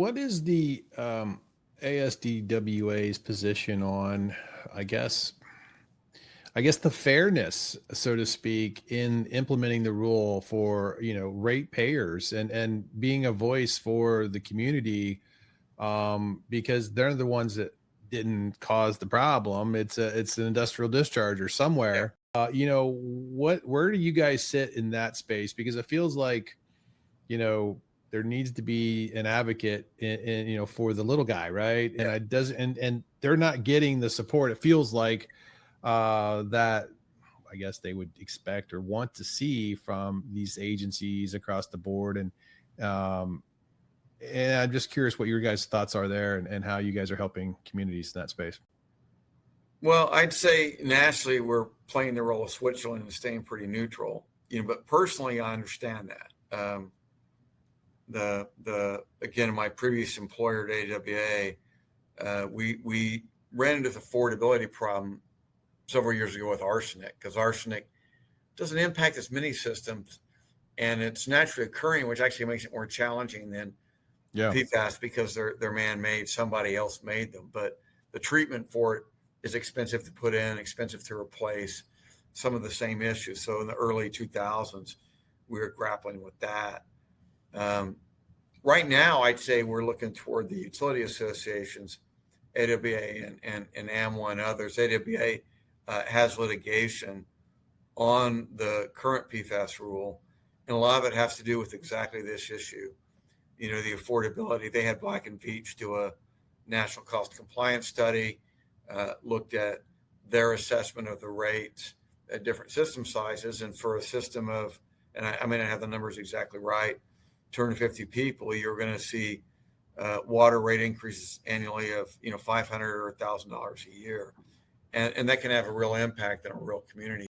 What is the ASDWA's position on, I guess, I guess the fairness, so to speak, in implementing the rule for, ratepayers and being a voice for the community, because they're the ones that didn't cause the problem. It's an industrial discharge or Yeah. somewhere. Where do you guys sit in that space? Because it feels like, you know, there needs to be an advocate for the little guy, right? And Yeah. I doesn't and they're not getting the support. It feels like that I guess they would expect or want to see from these agencies across the board. Um, and I'm just curious what your guys' thoughts are there and how you guys are helping communities in that space. Well, I'd say nationally we're playing the role of Switzerland and staying pretty neutral. But personally, I understand that. The again, my previous employer at AWA, we ran into the affordability problem several years ago with arsenic, because arsenic doesn't impact as many systems, and it's naturally occurring, which actually makes it more challenging than Yeah. PFAS because they're man-made. Somebody else made them, but the treatment for it is expensive to put in, expensive to replace. Some of the same issues. So in the early 2000s, we were grappling with that. Right now, I'd say we're looking toward the utility associations, AWA and AMWA and others. AWA has litigation on the current PFAS rule, and a lot of it has to do with exactly this issue. The affordability. They had Black and Veatch do a national cost compliance study, looked at their assessment of the rates at different system sizes, and for a system of, and I mean I have the numbers exactly right, 250 people, you're going to see water rate increases annually of $500 or $1,000 a year, and that can have a real impact in a real community.